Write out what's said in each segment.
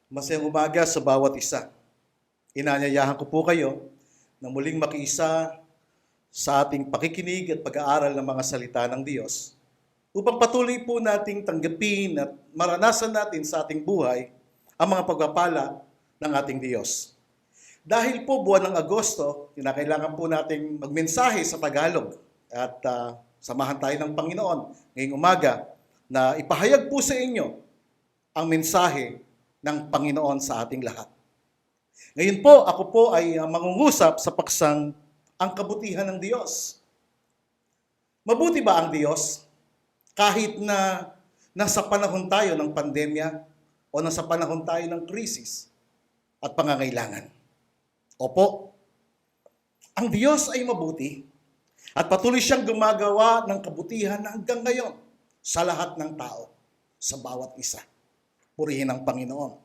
Masayang umaga sa bawat isa. Inanyayahan ko po kayo na muling makiisa sa ating pakikinig at pag-aaral ng mga salita ng Diyos upang patuloy po nating tanggapin at maranasan natin sa ating buhay ang mga pagpapala ng ating Diyos. Dahil po buwan ng Agosto, kinakailangan po nating magmensahe sa Tagalog at samahan tayo ng Panginoon ngayong umaga na ipahayag po sa inyo ang mensahe ng Panginoon sa ating lahat. Ngayon po, ako po ay mangungusap sa paksang ang kabutihan ng Diyos. Mabuti ba ang Diyos? Kahit na nasa panahon tayo ng pandemya o nasa panahon tayo ng krisis at pangangailangan. Opo, ang Diyos ay mabuti at patuloy siyang gumagawa ng kabutihan hanggang ngayon sa lahat ng tao, sa bawat isa. Purihin ang Panginoon.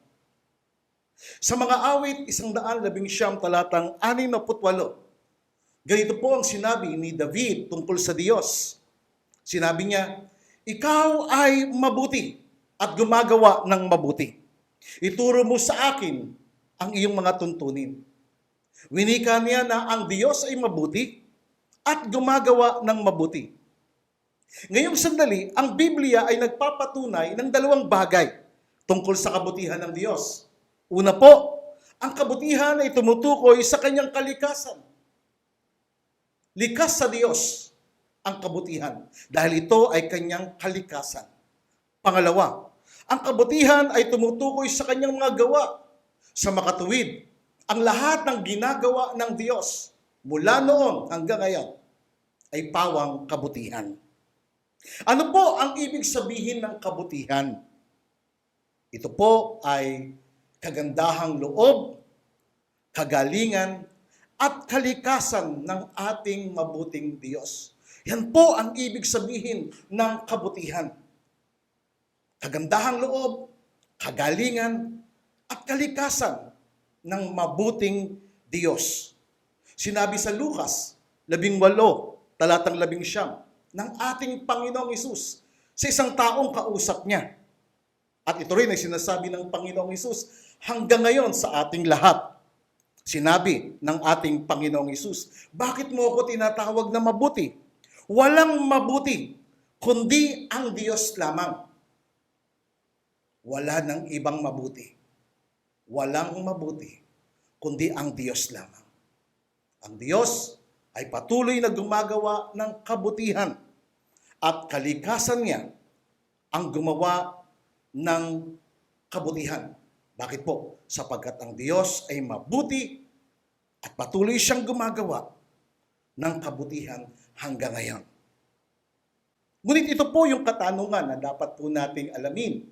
Sa mga awit, 119 talatang 68, ganito po ang sinabi ni David tungkol sa Diyos. Sinabi niya, "Ikaw ay mabuti at gumagawa ng mabuti. Ituro mo sa akin ang iyong mga tuntunin." Winika niya na ang Diyos ay mabuti at gumagawa ng mabuti. Ngayong sandali, ang Biblia ay nagpapatunay ng dalawang bagay tungkol sa kabutihan ng Diyos. Una po, ang kabutihan ay tumutukoy sa kanyang kalikasan. Likas sa Diyos ang kabutihan dahil ito ay kanyang kalikasan. Pangalawa, ang kabutihan ay tumutukoy sa kanyang mga gawa. Sa makatuwid, ang lahat ng ginagawa ng Diyos mula noon hanggang ngayon ay pawang kabutihan. Ano po ang ibig sabihin ng kabutihan? Ito po ay kagandahang loob, kagalingan, at kalikasan ng ating mabuting Diyos. Yan po ang ibig sabihin ng kabutihan. Kagandahang loob, kagalingan, at kalikasan ng mabuting Diyos. Sinabi sa Lucas 18, talatang 11, ng ating Panginoong Hesus sa isang taong kausap niya. At ito rin ay sinasabi ng Panginoong Hesus hanggang ngayon sa ating lahat. Sinabi ng ating Panginoong Hesus, "Bakit mo ako tinatawag na mabuti? Walang mabuti, kundi ang Diyos lamang." Wala nang ibang mabuti. Walang mabuti, kundi ang Diyos lamang. Ang Diyos ay patuloy na gumagawa ng kabutihan at kalikasan niya ang gumawa ng kabutihan. Bakit po? Sapagkat ang Diyos ay mabuti at patuloy siyang gumagawa ng kabutihan hanggang ngayon. Ngunit ito po yung katanungan na dapat po nating alamin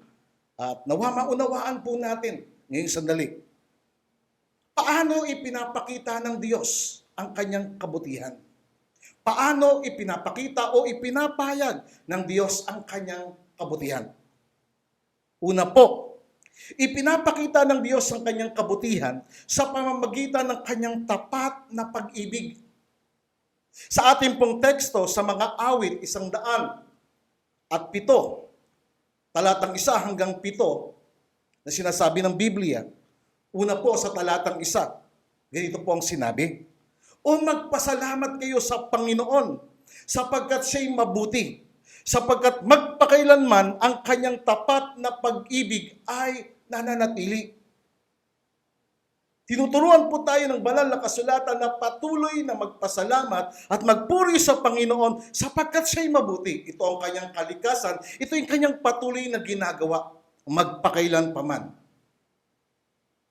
at nawa maunawaan po natin ngayong sandali. Paano ipinapakita ng Diyos ang kanyang kabutihan? Paano ipinapakita o ipinapahayag ng Diyos ang kanyang kabutihan? Una po, ipinapakita ng Diyos ang kanyang kabutihan sa pamamagitan ng kanyang tapat na pag-ibig. Sa ating pong teksto sa mga awit 107, talatang 1 hanggang 7 na sinasabi ng Biblia, una po sa talatang 1, ganito po ang sinabi, "O magpasalamat kayo sa Panginoon sapagkat siya'y mabuti, sapagkat magpakailanman ang kanyang tapat na pag-ibig ay nananatili." Tinuturuan po tayo ng banal na kasulatan na patuloy na magpasalamat at magpuri sa Panginoon sapagkat siya'y mabuti. Ito ang kanyang kalikasan, ito yung kanyang patuloy na ginagawa, magpakailan paman.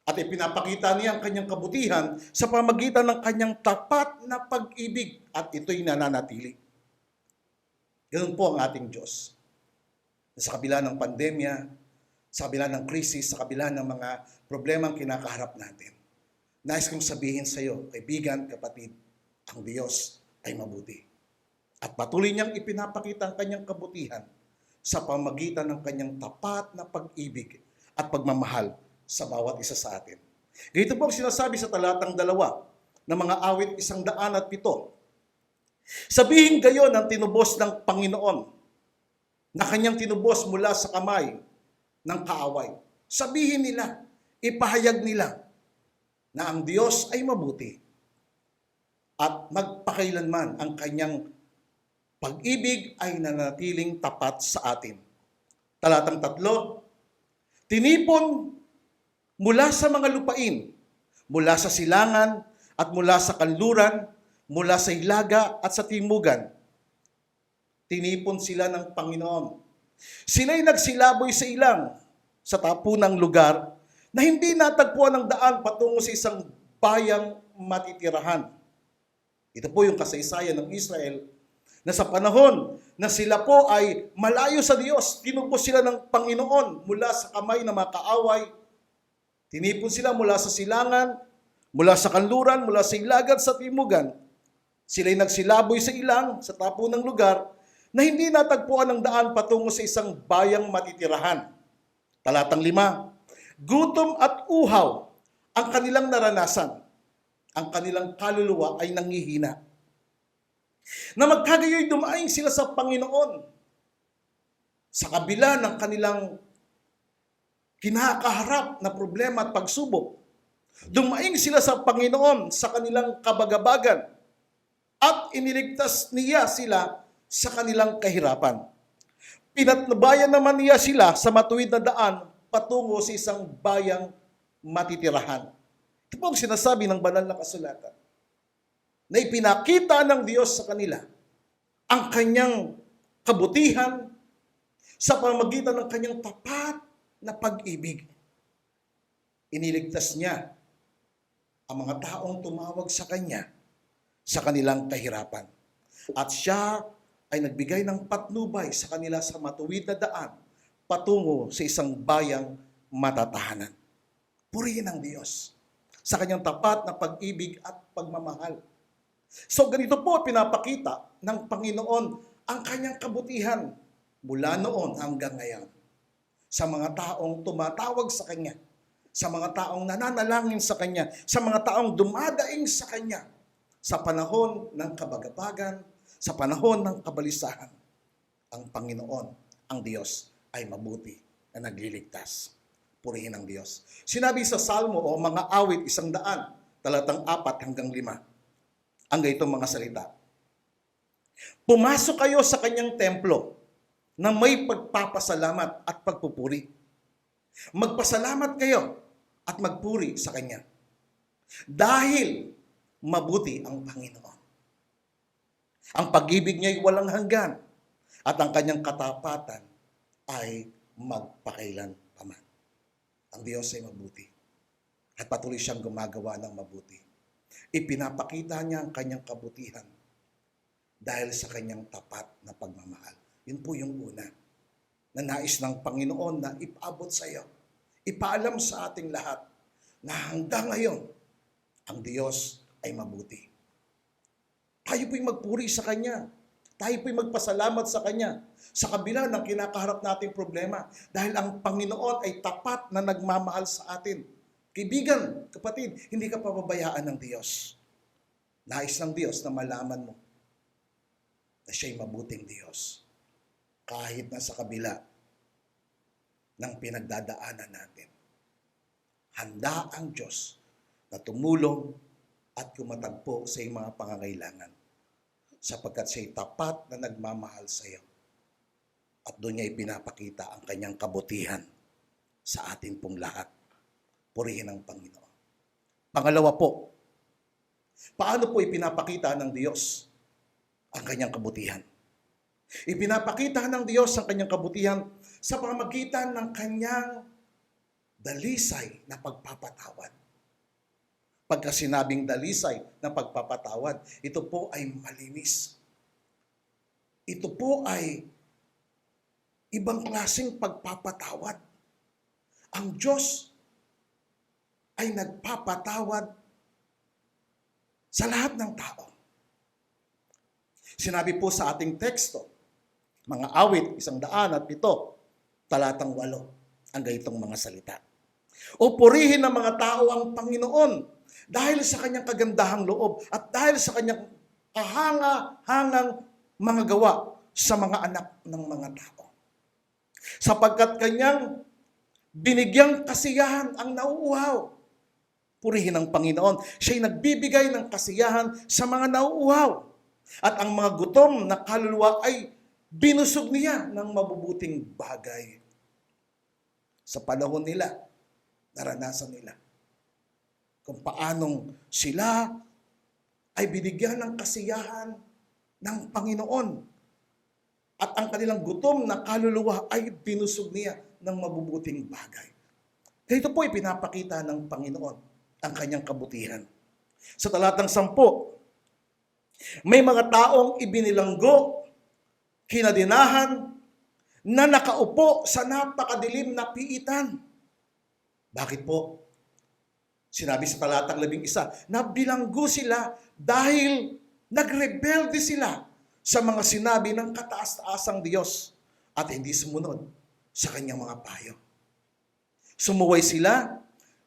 At ipinapakita niya ang kanyang kabutihan sa pamamagitan ng kanyang tapat na pag-ibig at ito'y nananatili. Ganun po ang ating Diyos. Sa kabila ng pandemya, sa kabila ng krisis, sa kabila ng mga problemang kinakaharap natin, nais kong sabihin sa iyo, kaibigan, kapatid, ang Diyos ay mabuti. At patuloy niyang ipinapakita ang kanyang kabutihan sa pamamagitan ng kanyang tapat na pag-ibig at pagmamahal sa bawat isa sa atin. Ganito po ang sinasabi sa talatang 2 ng mga awit 107. "Sabihin gayon ang tinubos ng Panginoon na kanyang tinubos mula sa kamay ng kaaway. Sabihin nila, ipahayag nila na ang Diyos ay mabuti at magpakailanman ang kanyang pag-ibig ay nanatiling tapat sa atin. Talatang 3, tinipon mula sa mga lupain, mula sa silangan at mula sa kanluran, mula sa hilaga at sa timugan. Tinipon sila ng Panginoon. Sila'y nagsilaboy sa ilang sa tapunang lugar na hindi natagpuan ng daan patungo sa isang bayang matitirahan. Ito po yung kasaysayan ng Israel na sa panahon na sila po ay malayo sa Diyos, tinugos sila ng Panginoon mula sa kamay ng mga kaaway. Tinipon sila mula sa silangan, mula sa kanluran, mula sa hilagat, sa timugan. Sila'y nagsilaboy sa ilang sa tapunang lugar na hindi natagpuan ng daan patungo sa isang bayang matitirahan. Talatang 5, gutom at uhaw ang kanilang naranasan. Ang kanilang kaluluwa ay nanghihina. Na magkagayoy dumaing sila sa Panginoon sa kabila ng kanilang kinakaharap na problema at pagsubok. Dumaing sila sa Panginoon sa kanilang kabagabagan at iniligtas niya sila sa kanilang kahirapan. Pinatnubayan naman niya sila sa matuwid na daan patungo sa isang bayang matitirahan. Ito po ang sinasabi ng banal na kasulatan, na ipinakita ng Diyos sa kanila ang kanyang kabutihan sa pamamagitan ng kanyang tapat na pag-ibig. Iniligtas niya ang mga taong tumawag sa kanya sa kanilang kahirapan. At siya ay nagbigay ng patnubay sa kanila sa matuwid na daan patungo sa isang bayang matatahanan. Purihin ang Diyos sa kanyang tapat na pag-ibig at pagmamahal. So ganito po pinapakita ng Panginoon ang kanyang kabutihan mula noon hanggang ngayon sa mga taong tumatawag sa Kanya, sa mga taong nananalangin sa Kanya, sa mga taong dumadaing sa Kanya sa panahon ng kabagabagan, sa panahon ng kabalisahan. Ang Panginoon, ang Diyos, ay mabuti na nagliligtas. Purihin ang Diyos. Sinabi sa Salmo o mga awit 100, talatang 4 hanggang 5, ang ganitong mga salita. Pumasok kayo sa kanyang templo na may pagpapasalamat at pagpupuri. Magpasalamat kayo at magpuri sa Kanya. Dahil mabuti ang Panginoon. Ang pag-ibig niya ay walang hanggan at ang Kanyang katapatan ay magpakailanpaman. Ang Diyos ay mabuti at patuloy siyang gumagawa ng mabuti. Ipinapakita niya ang Kanyang kabutihan dahil sa Kanyang tapat na pagmamahal. Yun po yung una na nais ng Panginoon na ipaabot sa iyo. Ipaalam sa ating lahat na hanggang ngayon, ang Diyos ay mabuti. Tayo po'y magpuri sa Kanya. Tayo po'y magpasalamat sa Kanya sa kabila ng kinakaharap nating problema dahil ang Panginoon ay tapat na nagmamahal sa atin. Kaibigan, kapatid, hindi ka pababayaan ng Diyos. Nais ng Diyos na malaman mo na siya'y mabuting Diyos. Kahit na sa kabila ng pinagdadaanan natin. Handa ang Diyos na tumulong at kumatagpo sa iyong mga pangangailangan sapagkat siya'y tapat na nagmamahal sa iyo. At doon niya ipinapakita ang kanyang kabutihan sa atin pong lahat. Purihin ang Panginoon. Pangalawa po, paano po ipinapakita ng Diyos ang kanyang kabutihan? Ipinapakita ng Diyos ang kanyang kabutihan sa pamamagitan ng kanyang dalisay na pagpapatawad. Pagka sinabing dalisay na pagpapatawad, ito po ay malinis. Ito po ay ibang klaseng pagpapatawad. Ang Diyos ay nagpapatawad sa lahat ng tao. Sinabi po sa ating teksto, mga awit 107, talatang 8, ang ganitong mga salita. O purihin ng mga tao ang Panginoon dahil sa kanyang kagandahang loob at dahil sa kanyang kahanga-hangang mga gawa sa mga anak ng mga tao. Sapagkat kanyang Binigyang kasiyahan ang nauuhaw. Purihin ang Panginoon. Siya'y nagbibigay ng kasiyahan sa mga nauuhaw. At ang mga gutom na kaluluwa ay binusog niya ng mabubuting bagay. Sa panahon nila, naranasan nila kung paanong sila ay binigyan ng kasiyahan ng Panginoon. At ang kanilang gutom na kaluluwa ay binusog niya ng mabubuting bagay. Ganito po ipinapakita ng Panginoon ang kanyang kabutihan. Sa talatang 10, may mga taong ibinilanggo, kinadinahan, na nakaupo sa napakadilim na piitan. Bakit po? Sinabi sa talatang 11, na bilanggo sila dahil nagrebelde sila sa mga sinabi ng kataas-taasang Diyos at hindi sumunod sa kanyang mga payo. Sumuway sila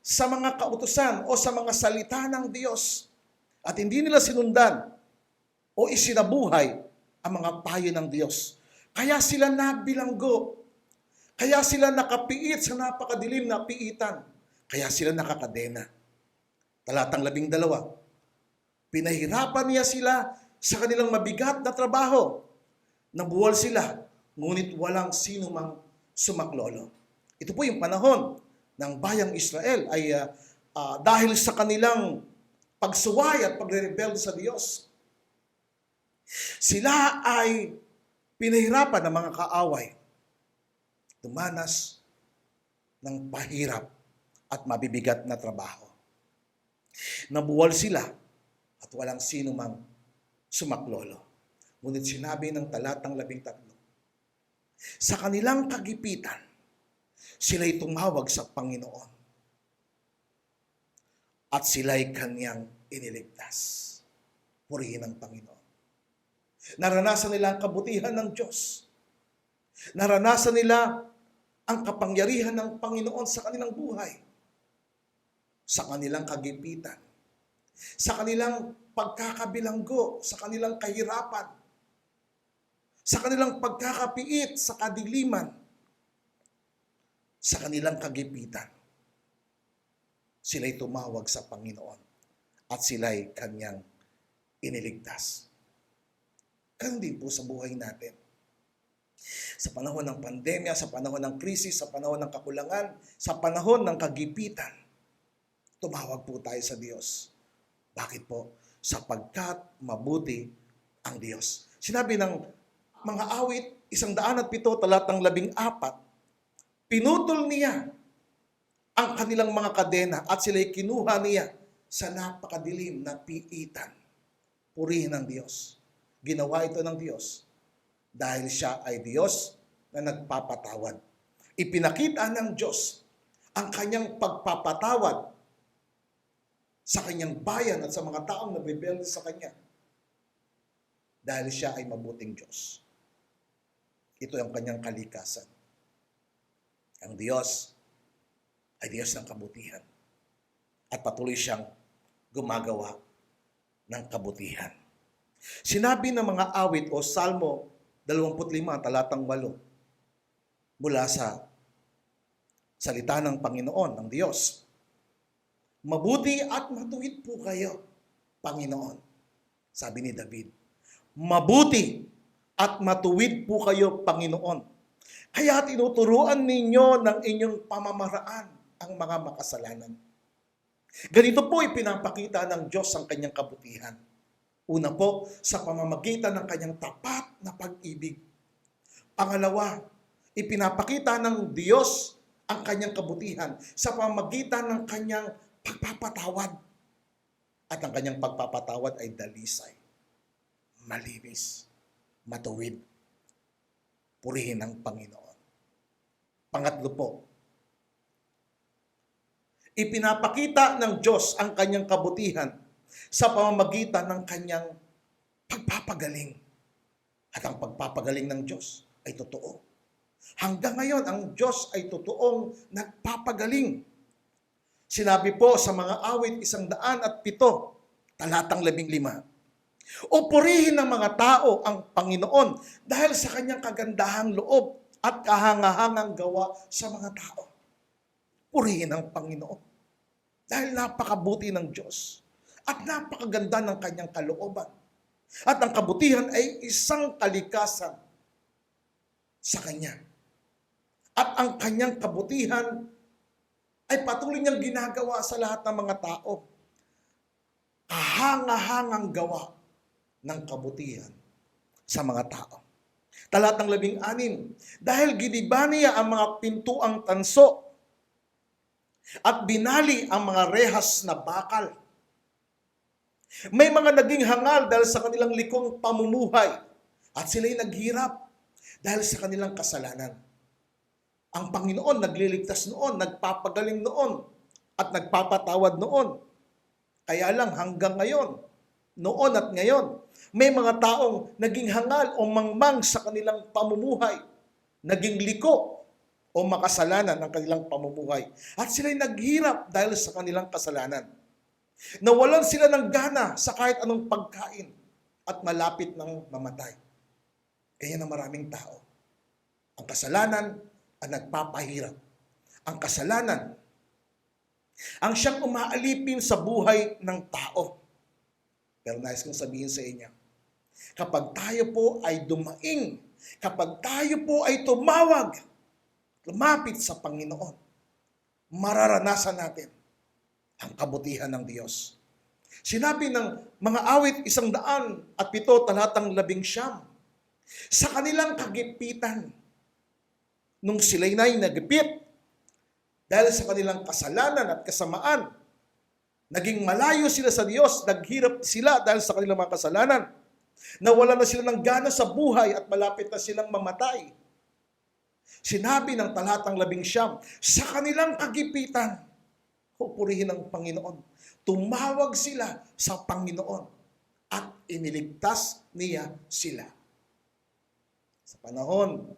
sa mga kautusan o sa mga salita ng Diyos at hindi nila sinundan o isinabuhay ang mga payo ng Diyos. Kaya sila nabilanggo. Kaya sila nakapiit sa napakadilim na piitan. Kaya sila nakakadena. Talatang 12, pinahirapan niya sila sa kanilang mabigat na trabaho. Nabuwal sila, ngunit walang sino mang sumaklolo. Ito po yung panahon ng bayang Israel ay dahil sa kanilang pagsuway at pagre-rebelde sa Diyos, sila ay pinahirapan ng mga kaaway, dumanas ng pahirap at mabibigat na trabaho. Nabuwal sila at walang sino mang sumaklolo. Ngunit sinabi ng talatang 13, sa kanilang kagipitan, sila'y tumawag sa Panginoon at sila'y kanyang iniligtas. Purihin ang Panginoon. Naranasan nila ang kabutihan ng Diyos. Naranasan nila ang kapangyarihan ng Panginoon sa kanilang buhay. Sa kanilang kagipitan. Sa kanilang pagkakabilanggo, sa kanilang kahirapan. Sa kanilang pagkakapiit, sa kadiliman. Sa kanilang kagipitan. Sila'y tumawag sa Panginoon at sila'y kanyang iniligtas. Ganun din po sa buhay natin. Sa panahon ng pandemya, sa panahon ng krisis, sa panahon ng kakulangan, sa panahon ng kagipitan, tumawag po tayo sa Diyos. Bakit po? Sapagkat mabuti ang Diyos. Sinabi ng mga awit, 107, talatang 14, pinutol niya ang kanilang mga kadena at sila'y kinuha niya sa napakadilim na piitan. Purihin ang Diyos. Ginawa ito ng Diyos dahil siya ay Diyos na nagpapatawad. Ipinakita ng Diyos ang kanyang pagpapatawad sa kanyang bayan at sa mga taong nagrebelde sa kanya dahil siya ay mabuting Diyos. Ito ang kanyang kalikasan. Ang Diyos ay Diyos ng kabutihan at patuloy siyang gumagawa ng kabutihan. Sinabi ng mga awit o Salmo 25, talatang 8, mula sa salita ng Panginoon, ng Diyos. Mabuti at matuwid po kayo, Panginoon. Sabi ni David, mabuti at matuwid po kayo, Panginoon. Kaya tinuturuan ninyo ng inyong pamamaraan ang mga makasalanan. Ganito po ipinapakita ng Diyos ang kanyang kabutihan. Una po, sa pamamagitan ng kanyang tapat na pag-ibig. Pangalawa, ipinapakita ng Diyos ang kanyang kabutihan sa pamamagitan ng kanyang pagpapatawad. At ang kanyang pagpapatawad ay dalisay, malinis, matuwid. Purihin ang Panginoon. Pangatlo po, ipinapakita ng Diyos ang kanyang kabutihan sa pamamagitan ng kanyang pagpapagaling. At ang pagpapagaling ng Diyos ay totoo. Hanggang ngayon, ang Diyos ay totoong nagpapagaling. Sinabi po sa mga awit 107, talatang 15, o purihin ng mga tao ang Panginoon dahil sa kanyang kagandahang loob at kahangahangang gawa sa mga tao. Purihin ang Panginoon. Dahil napakabuti ng Diyos at napakaganda ng kanyang kalooban. At ang kabutihan ay isang kalikasan sa Kanya. At ang kanyang kabutihan ay patuloy niyang ginagawa sa lahat ng mga tao. Kahanga-hangang gawa ng kabutihan sa mga tao. Talatang 16, dahil giniba niya ang mga pintuang tanso at binali ang mga rehas na bakal. May mga naging hangal dahil sa kanilang likong pamumuhay at sila'y naghirap dahil sa kanilang kasalanan. Ang Panginoon nagliligtas noon, nagpapagaling noon, at nagpapatawad noon. Kaya lang hanggang ngayon, noon at ngayon, may mga taong naging hangal o mangmang sa kanilang pamumuhay, naging liko o makasalanan ng kanilang pamumuhay. At sila'y naghirap dahil sa kanilang kasalanan. Nawalan sila ng gana sa kahit anong pagkain at malapit ng mamatay. Kaya na maraming tao. Ang kasalanan ang nagpapahirap. Ang kasalanan ang siyang umaalipin sa buhay ng tao. Pero nais kong sabihin sa inyo, kapag tayo po ay dumaing, kapag tayo po ay tumawag, lumapit sa Panginoon, mararanasan natin ang kabutihan ng Diyos. Sinabi ng mga awit 107, talatang 11, sa kanilang kagipitan, nung sila'y nagipit dahil sa kanilang kasalanan at kasamaan, naging malayo sila sa Diyos, naghirap sila dahil sa kanilang mga kasalanan, nawala na sila ng gana sa buhay at malapit na silang mamatay. Sinabi ng talatang 11, sa kanilang kagipitan, purihin ang Panginoon. Tumawag sila sa Panginoon at iniligtas niya sila. Sa panahon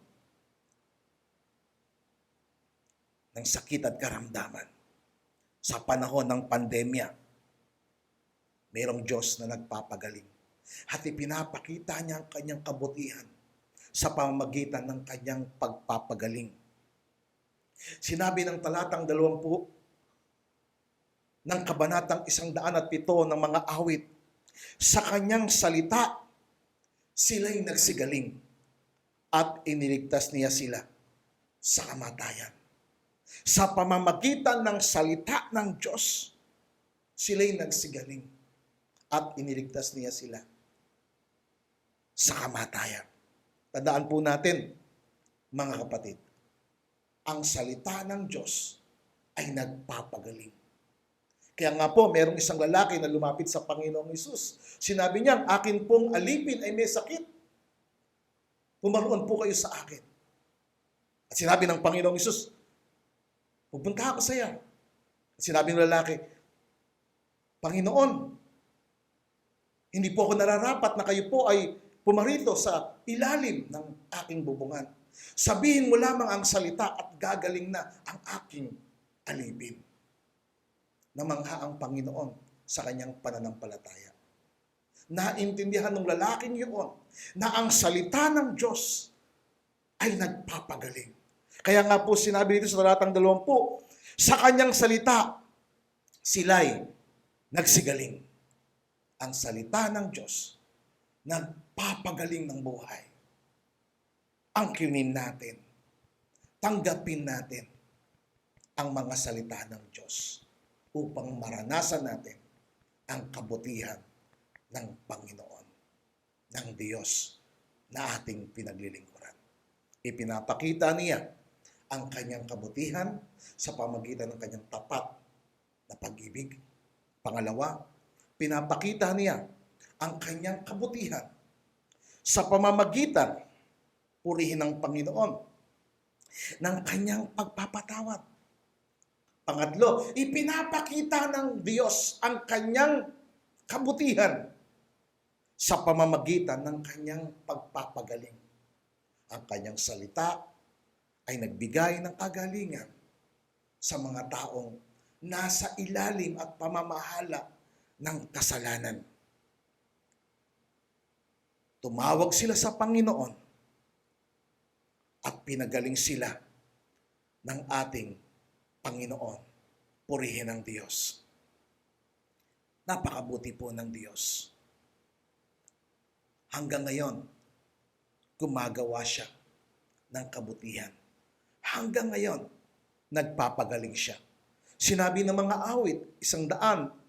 ng sakit at karamdaman, sa panahon ng pandemya, mayroong Diyos na nagpapagaling. At ipinapakita niya ang kanyang kabutihan sa pamamagitan ng kanyang pagpapagaling. Sinabi ng talatang 20 ng kabanatang 107 ng mga awit, sa kanyang salita, sila'y nagsigaling at iniligtas niya sila sa kamatayan. Sa pamamagitan ng salita ng Diyos, sila'y nagsigaling at iniligtas niya sila sa kamatayan. Tandaan po natin, mga kapatid, ang salita ng Diyos ay nagpapagaling. Kaya nga po, mayroong isang lalaki na lumapit sa Panginoong Hesus. Sinabi niya, ang akin pong alipin ay may sakit. Pumaroon po kayo sa akin. At sinabi ng Panginoong Hesus, pupunta ako sa iyo. At sinabi ng lalaki, Panginoon, hindi po ako nararapat na kayo po ay pumarito sa ilalim ng aking bubungan. Sabihin mo lamang ang salita at gagaling na ang aking alipin. Namangha ang Panginoon sa kanyang pananampalataya. Naintindihan ng lalaking yun na ang salita ng Diyos ay nagpapagaling. Kaya nga po sinabi dito sa talatang 20, sa kanyang salita, sila'y nagsigaling. Ang salita ng Diyos, nagpapagaling ng buhay. Angkinin natin, tanggapin natin ang mga salita ng Diyos upang maranasan natin ang kabutihan ng Panginoon, ng Diyos na ating pinaglilingkuran. Ipinapakita niya ang kanyang kabutihan sa pamagitan ng kanyang tapat na pag-ibig. Pangalawa, pinapakita niya ang kanyang kabutihan sa pamamagitan, purihin ng Panginoon, ng kanyang pagpapatawad. Pangatlo, ipinapakita ng Diyos ang kanyang kabutihan sa pamamagitan ng kanyang pagpapagaling. Ang kanyang salita ay nagbigay ng kagalingan sa mga taong nasa ilalim at pamamahala ng kasalanan. Tumawag sila sa Panginoon at pinagaling sila ng ating Panginoon, purihin ang Diyos. Napakabuti po ng Diyos. Hanggang ngayon, gumagawa siya ng kabutihan. Hanggang ngayon, nagpapagaling siya. Sinabi ng mga awit, 145,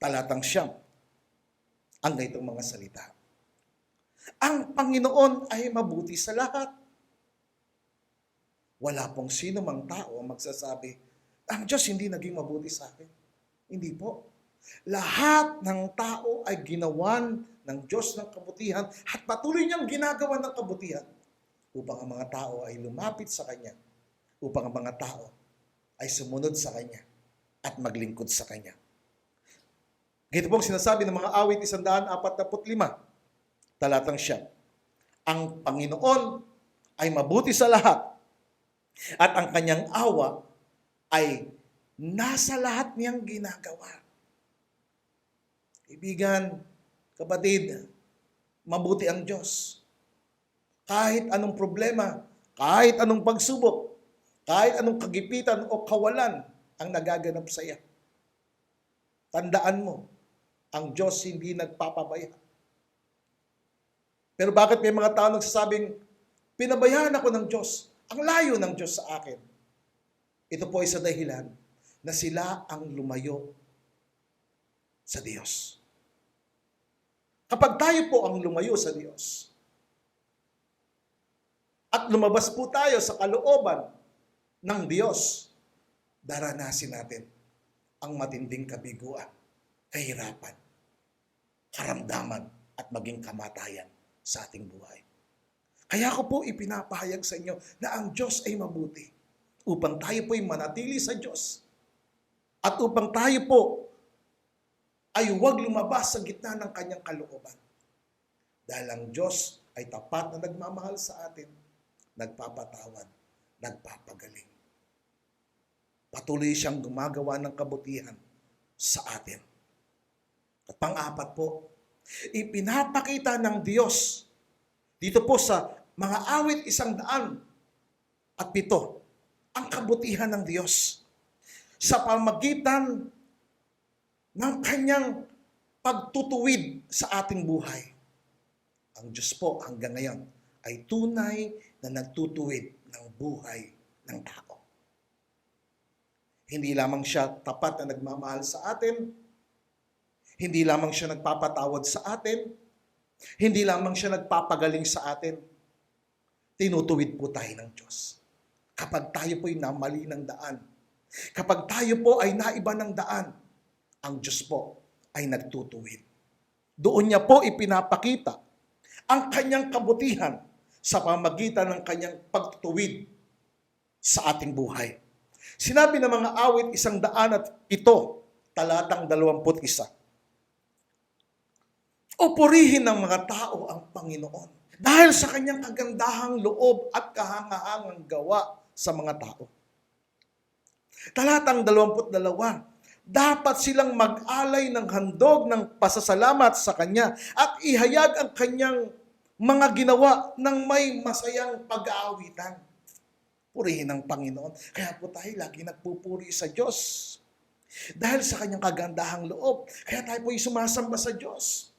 talatang 9, ang ganitong mga salita. Ang Panginoon ay mabuti sa lahat. Wala pong sino mang tao ang magsasabi, ang Diyos hindi naging mabuti sa akin. Hindi po. Lahat ng tao ay ginawan ng Diyos ng kabutihan at patuloy niyang ginagawa ng kabutihan upang ang mga tao ay lumapit sa Kanya, upang ang mga tao ay sumunod sa Kanya at maglingkod sa Kanya. Ganito pong sinasabi ng mga awit 145, talatang 9. Ang Panginoon ay mabuti sa lahat at ang Kanyang awa ay nasa lahat niyang ginagawa. Kaibigan, kapatid, mabuti ang Diyos. Kahit anong problema, kahit anong pagsubok, kahit anong kagipitan o kawalan ang nagaganap sa iyo, tandaan mo, ang Diyos hindi nagpapabaya. Pero bakit may mga tao nagsasabing, pinabayaan ako ng Diyos, ang layo ng Diyos sa akin? Ito po ay sa dahilan na sila ang lumayo sa Diyos. Kapag tayo po ang lumayo sa Diyos, at lumabas po tayo sa kalooban ng Diyos, daranasin natin ang matinding kabiguan, kahirapan, karamdaman, at maging kamatayan sa ating buhay. Kaya ko po ipinapahayag sa inyo na ang Diyos ay mabuti upang tayo po ay manatili sa Diyos at upang tayo po ay huwag lumabas sa gitna ng Kanyang kalooban. Dahil ang Diyos ay tapat na nagmamahal sa atin, nagpapatawad, nagpapagaling. Patuloy siyang gumagawa ng kabutihan sa atin. At pang-apat po, ipinapakita ng Diyos dito po sa mga awit 107 ang kabutihan ng Diyos sa pamagitan ng Kanyang pagtutuwid sa ating buhay. Ang Diyos po hanggang ngayon ay tunay na nagtutuwid ng buhay ng tao. Hindi lamang siya tapat na nagmamahal sa atin, hindi lamang siya nagpapatawad sa atin, hindi lamang siya nagpapagaling sa atin, tinutuwid po tayo ng Diyos. Kapag tayo po'y namali ng daan, kapag tayo po ay naiba ng daan, ang Diyos po ay nagtutuwid. Doon niya po ipinapakita ang Kanyang kabutihan sa pamagitan ng Kanyang pagtutuwid sa ating buhay. Sinabi ng mga awit 107, talatang 21. O purihin ng mga tao ang Panginoon dahil sa Kanyang kagandahang loob at kahangahangang gawa sa mga tao. Talatang 22, dapat silang mag-alay ng handog ng pasasalamat sa Kanya at ihayag ang Kanyang mga ginawa ng may masayang pag-aawitan. Purihin ng Panginoon. Kaya po tayo lagi nagpupuri sa Diyos. Dahil sa Kanyang kagandahang loob, kaya tayo po sumasamba sa Diyos.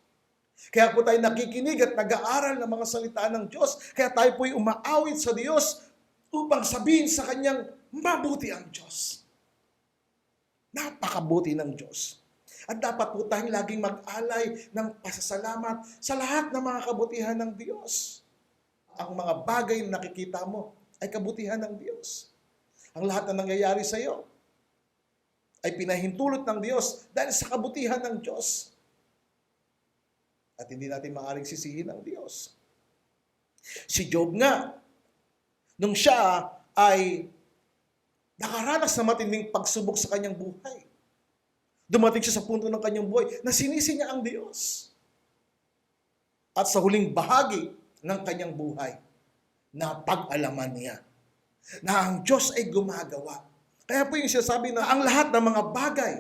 Kaya po tayo nakikinig at nag-aaral ng mga salita ng Diyos. Kaya tayo po'y umaawit sa Diyos upang sabihin sa Kanyang mabuti ang Diyos. Napakabuti ng Diyos. At dapat po tayong laging mag-alay ng pasasalamat sa lahat ng mga kabutihan ng Diyos. Ang mga bagay na nakikita mo ay kabutihan ng Diyos. Ang lahat na nangyayari sa iyo ay pinahintulot ng Diyos dahil sa kabutihan ng Diyos. At hindi natin maaaring sisihin ang Diyos. Si Job nga, nung siya ay nakaranas na matinding pagsubok sa kanyang buhay, dumating siya sa punto ng kanyang buhay na sinisi niya ang Diyos. At sa huling bahagi ng kanyang buhay, napag-alaman niya na ang Diyos ay gumagawa. Kaya po yung sinasabi na ang lahat ng mga bagay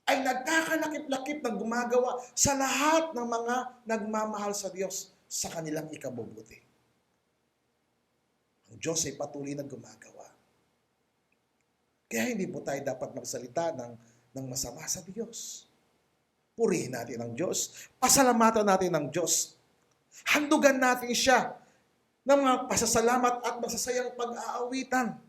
ay nagkakalakip-lakip na gumagawa sa lahat ng mga nagmamahal sa Diyos sa kanilang ikabubuti. Ang Diyos ay patuloy na gumagawa. Kaya hindi po tayo dapat magsalita ng masama sa Diyos. Purihin natin ang Diyos. Pasalamatan natin ang Diyos. Handugan natin siya ng mga pasasalamat at masasayang pag-aawitan.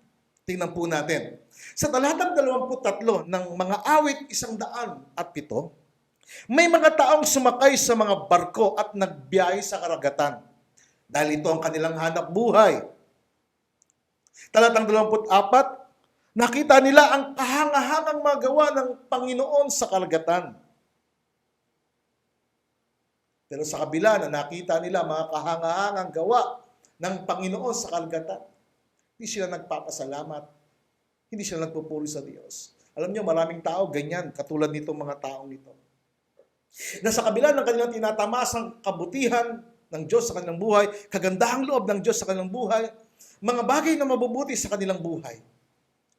Tingnan po natin. Sa talatang 23 ng mga awit 107, may mga taong sumakay sa mga barko at nagbiyahe sa karagatan. Dahil ito ang kanilang hanap buhay. Talatang 24, nakita nila ang kahangahangang magawa ng Panginoon sa karagatan. Pero sa kabila na nakita nila mga kahangahangang gawa ng Panginoon sa karagatan, hindi sila nagpapasalamat. Hindi sila nagpupuri sa Diyos. Alam niyo, maraming tao ganyan, katulad nitong mga taong ito. Na sa kabila ng kanilang tinatamasang kabutihan ng Diyos sa kanilang buhay, kagandahang loob ng Diyos sa kanilang buhay, mga bagay na mabubuti sa kanilang buhay,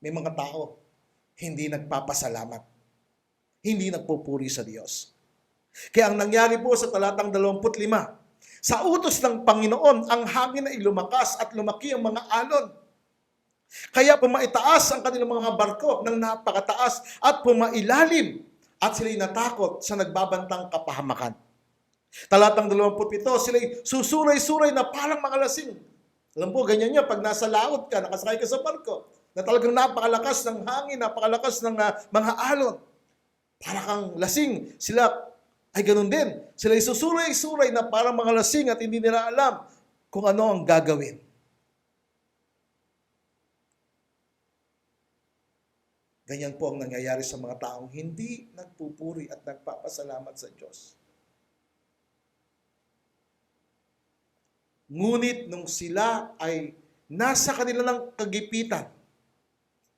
may mga tao hindi nagpapasalamat, hindi nagpupuri sa Diyos. Kaya ang nangyari po sa talatang 25, sa utos ng Panginoon, ang hangin ay lumakas at lumaki ang mga alon. Kaya pumaitaas ang kanilang mga barko ng napakataas at pumailalim at sila'y natakot sa nagbabantang kapahamakan. Talatang 27, sila'y susuray-suray na parang mga lasing. Alam po, ganyan niya pag nasa laot ka, nakasakay ka sa barko, na talagang napakalakas ng hangin, napakalakas ng mga alon. Para kang lasing, sila ay ganun din. Sila'y susuray-suray na parang mga lasing at hindi nila alam kung ano ang gagawin. Ganyan po ang nangyayari sa mga taong hindi nagpupuri at nagpapasalamat sa Diyos. Ngunit nung sila ay nasa kanilang kagipitan,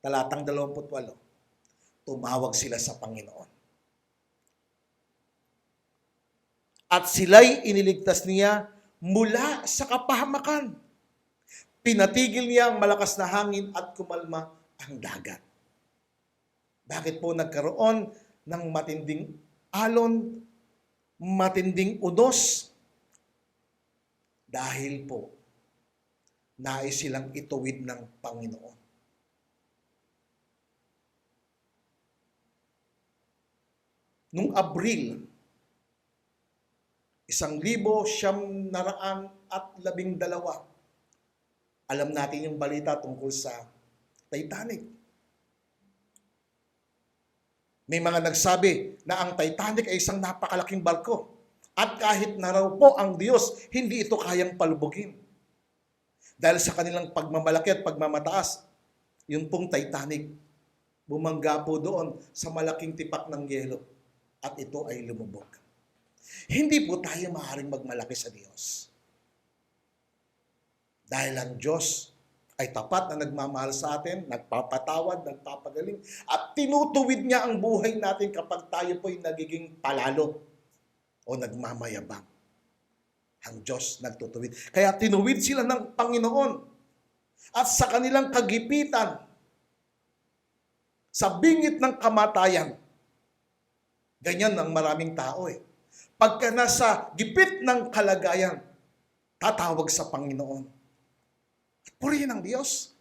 talatang 28, tumawag sila sa Panginoon. At sila'y iniligtas niya mula sa kapahamakan. Pinatigil niya ang malakas na hangin at kumalma ang dagat. Bakit po nagkaroon ng matinding alon, matinding unos? Dahil po, nais silang ituwid ng Panginoon. Nung Abril, 1912, alam natin yung balita tungkol sa Titanic. May mga nagsabi na ang Titanic ay isang napakalaking barko. At kahit na raw po ang Diyos, hindi ito kayang palubugin. Dahil sa kanilang pagmamalaki at pagmamataas, yung pong Titanic, bumangga po doon sa malaking tipak ng yelo. At ito ay lumubog. Hindi po tayo maaaring magmalaki sa Diyos. Dahil ang Diyos ay tapat na nagmamahal sa atin, nagpapatawad, nagpapagaling, at tinutuwid niya ang buhay natin kapag tayo po'y nagiging palalo o nagmamayabang. Ang Diyos nagtutuwid. Kaya tinuwid sila ng Panginoon. At sa kanilang kagipitan, sa bingit ng kamatayan, ganyan ang maraming tao eh. Pagka nasa gipit ng kalagayan, tatawag sa Panginoon. Purihin ang Diyos,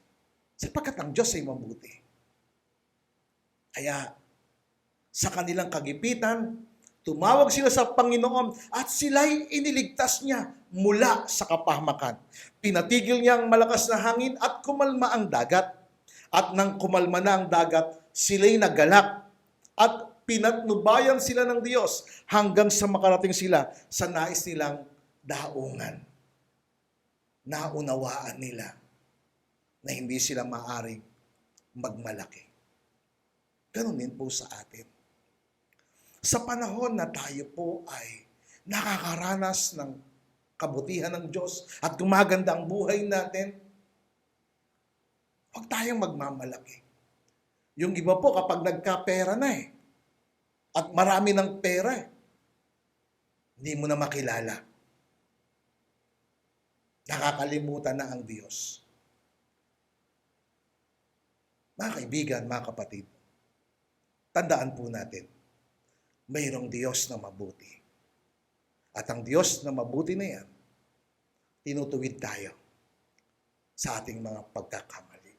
sapagkat ang Diyos ay mabuti. Kaya, sa kanilang kagipitan, tumawag sila sa Panginoon at sila'y iniligtas niya mula sa kapahamakan. Pinatigil niya ang malakas na hangin at kumalma ang dagat. At nang kumalma na ang dagat, sila'y nagalak at pinatnubayan sila ng Diyos hanggang sa makarating sila sa nais nilang daungan. Naunawaan nila na hindi sila maaring magmalaki. Ganun din po sa atin. Sa panahon na tayo po ay nakakaranas ng kabutihan ng Diyos at gumaganda ang buhay natin, huwag tayong magmamalaki. Yung iba po kapag nagkapera na at marami ng pera hindi mo na makilala. Nakakalimutan na ang Diyos. Mga kaibigan, mga kapatid, tandaan po natin, mayroong Diyos na mabuti. At ang Diyos na mabuti na yan, tinutuwid tayo sa ating mga pagkakamali.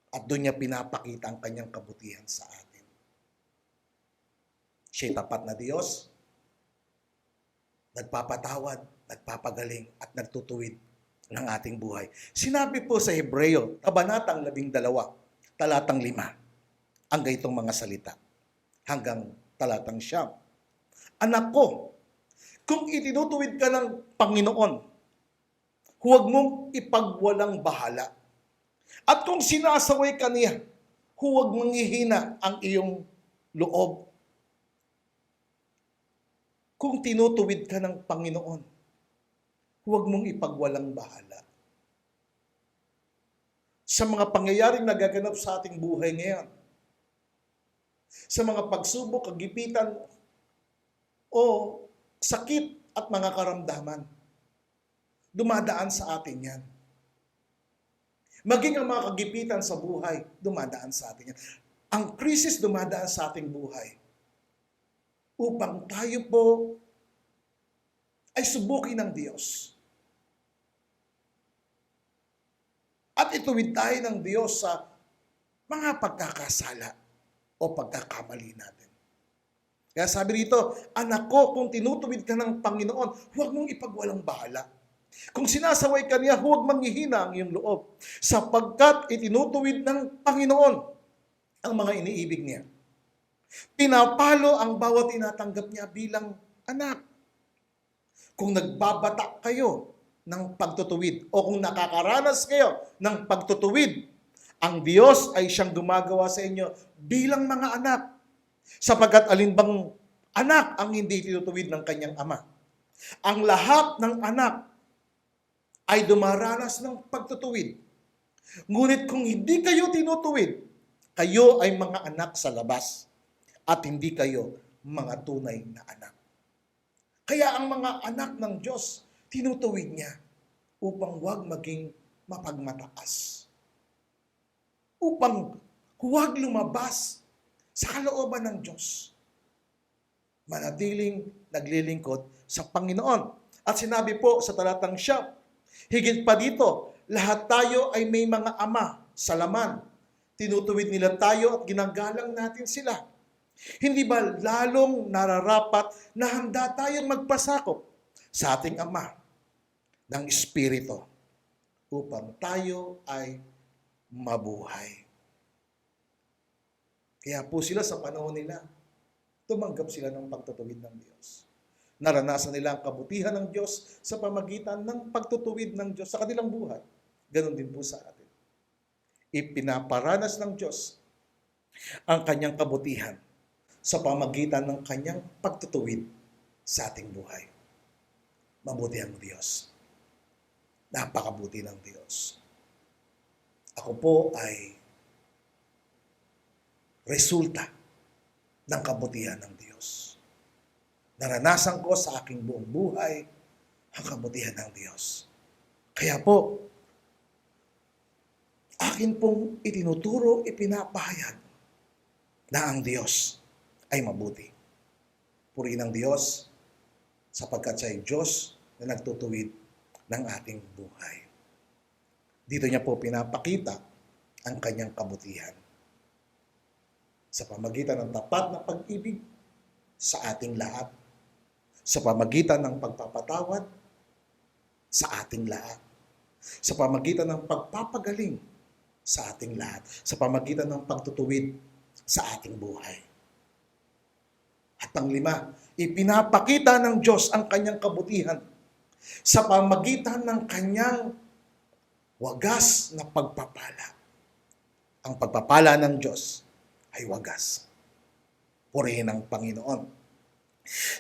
At doon niya pinapakita ang kanyang kabutihan sa atin. Siya'y tapat na Diyos, nagpapatawad, nagpapagaling, at nagtutuwid ng ating buhay. Sinabi po sa Hebreo, kabanatang 12, talatang 5, ang ganitong mga salita, hanggang talatang 9. Anak ko, kung itinutuwid ka ng Panginoon, huwag mong ipagwalang bahala. At kung sinasaway ka niya, huwag manghihina ang iyong loob. Kung tinutuwid ka ng Panginoon, huwag mong ipagwalang bahala. Sa mga pangyayaring nagaganap sa ating buhay ngayon, sa mga pagsubok, kagipitan, o sakit at mga karamdaman, dumadaan sa atin yan. Maging ang mga kagipitan sa buhay, dumadaan sa atin yan. Ang krisis dumadaan sa ating buhay upang tayo po ay subukin ng Diyos. At ituwid tayo ng Diyos sa mga pagkakasala o pagkakamali natin. Kaya sabi rito, anak ko, kung tinutuwid ka ng Panginoon, huwag mong ipagwalang bahala. Kung sinasaway ka niya, huwag manghihina ang iyong loob, sapagkat itinutuwid ng Panginoon ang mga iniibig niya. Pinapalo ang bawat tinatanggap niya bilang anak. Kung nagbabata kayo ng pagtutuwid o kung nakakaranas kayo ng pagtutuwid, ang Diyos ay siyang gumagawa sa inyo bilang mga anak. Sapagkat alinbang anak ang hindi tinutuwid ng kanyang ama. Ang lahat ng anak ay dumaranas ng pagtutuwid. Ngunit kung hindi kayo tinutuwid, kayo ay mga anak sa labas at hindi kayo mga tunay na anak. Kaya ang mga anak ng Diyos, tinutuwid niya upang huwag maging mapagmataas. Upang huwag lumabas sa kalooban ng Diyos. Manatiling naglilingkod sa Panginoon. At sinabi po sa talatang 9, higit pa dito, lahat tayo ay may mga ama sa laman. Tinutuwid nila tayo at ginagalang natin sila. Hindi ba lalong nararapat na handa tayong magpasakop sa ating Ama ng Espiritu upang tayo ay mabuhay? Kaya po sila sa panahon nila, tumanggap sila ng pagtutuwid ng Diyos. Naranasan nila ang kabutihan ng Diyos sa pamagitan ng pagtutuwid ng Diyos sa kanilang buhay. Ganon din po sa atin. Ipinaparanas ng Diyos ang kanyang kabutihan sa pamagitan ng kanyang pagtutuwid sa ating buhay. Mabuti ang Diyos. Napakabuti ng Diyos. Ako po ay resulta ng kabutihan ng Diyos. Naranasan ko sa aking buong buhay ang kabutihan ng Diyos. Kaya po, akin pong itinuturo, ipinapahayag na ang Diyos ay mabuti. Purihin ang Diyos sapagkat siya ay Diyos na nagtutuwid ng ating buhay. Dito niya po pinapakita ang kanyang kabutihan sa pamagitan ng tapat na pag-ibig sa ating lahat, sa pamagitan ng pagpapatawad sa ating lahat, sa pamagitan ng pagpapagaling sa ating lahat, sa pamagitan ng pagtutuwid sa ating buhay. At ang 5, ipinapakita ng Diyos ang kanyang kabutihan sa pamagitan ng kanyang wagas na pagpapala. Ang pagpapala ng Diyos ay wagas. Purihin ang Panginoon.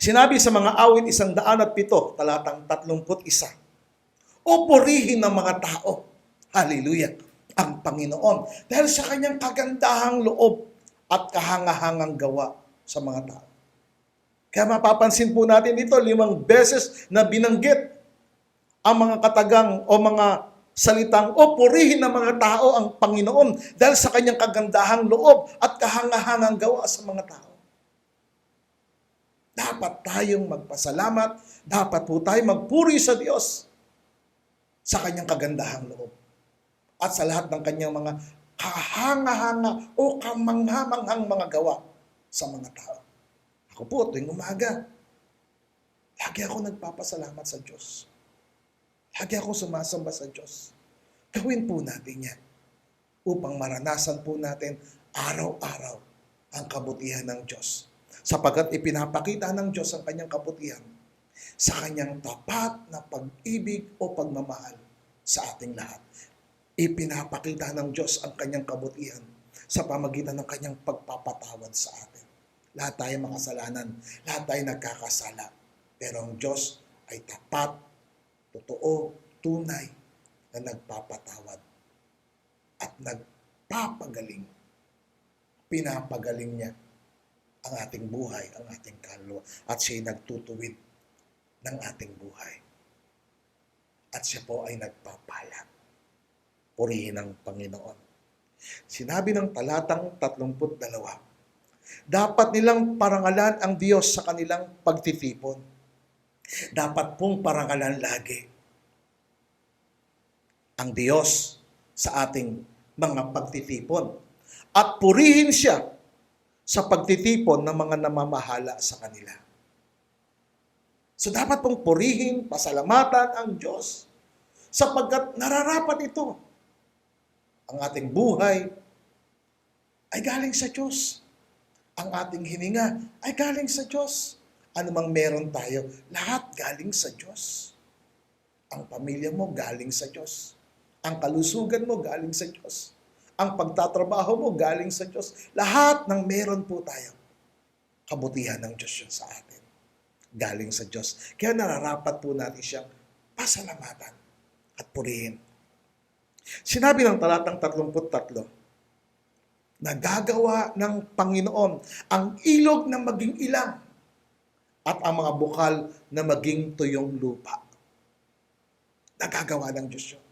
Sinabi sa mga awit 107, talatang 31, o purihin ng mga tao, hallelujah, ang Panginoon, dahil sa kanyang kagandahang loob at kahangahangang gawa sa mga tao. Kaya mapapansin po natin dito, 5 beses na binanggit ang mga katagang o mga salitang, o purihin ng mga tao ang Panginoon dahil sa kanyang kagandahang loob at kahangahangang gawa sa mga tao. Dapat tayong magpasalamat, dapat po tayong magpuri sa Diyos sa kanyang kagandahang loob at sa lahat ng kanyang mga kahanga-hanga o kamangha-manghang mga gawa sa mga tao. Ako po, tuwing umaga, lagi ako nagpapasalamat sa Diyos. Lagi ako sumasamba sa Diyos. Gawin po natin yan upang maranasan po natin araw-araw ang kabutihan ng Diyos. Sapagkat ipinapakita ng Diyos ang kanyang kabutihan sa kanyang tapat na pag-ibig o pagmamahal sa ating lahat. Ipinapakita ng Diyos ang kanyang kabutihan sa pamagitan ng kanyang pagpapatawad sa atin. Lahat tayo makasalanan, lahat tayo nagkakasala. Pero ang Diyos ay tapat, totoo, tunay na nagpapatawad at nagpapagaling. Pinapagaling niya ang ating buhay, ang ating kaluluwa. At siya'y nagtutuwid ng ating buhay. At siya po ay nagpapala. Purihin ang Panginoon. Sinabi ng talatang 32, dapat nilang parangalan ang Diyos sa kanilang pagtitipon. Dapat pong parangalan lagi ang Diyos sa ating mga pagtitipon. At purihin siya sa pagtitipon ng mga namamahala sa kanila. So dapat pong purihin, pasalamatan ang Diyos sapagkat nararapat ito. Ang ating buhay ay galing sa Diyos. Ang ating hininga ay galing sa Diyos. Ano mang meron tayo, lahat galing sa Diyos. Ang pamilya mo galing sa Diyos. Ang kalusugan mo galing sa Diyos. Ang pagtatrabaho mo galing sa Diyos. Lahat ng meron po tayo, kabutihan ng Diyos yun sa atin. Galing sa Diyos. Kaya nararapat po natin siyang pasalamatan at purihin. Sinabi ng talatang 33, nagagawa ng Panginoon ang ilog na maging ilang at ang mga bukal na maging tuyong lupa. Nagagawa ng Diyos yun.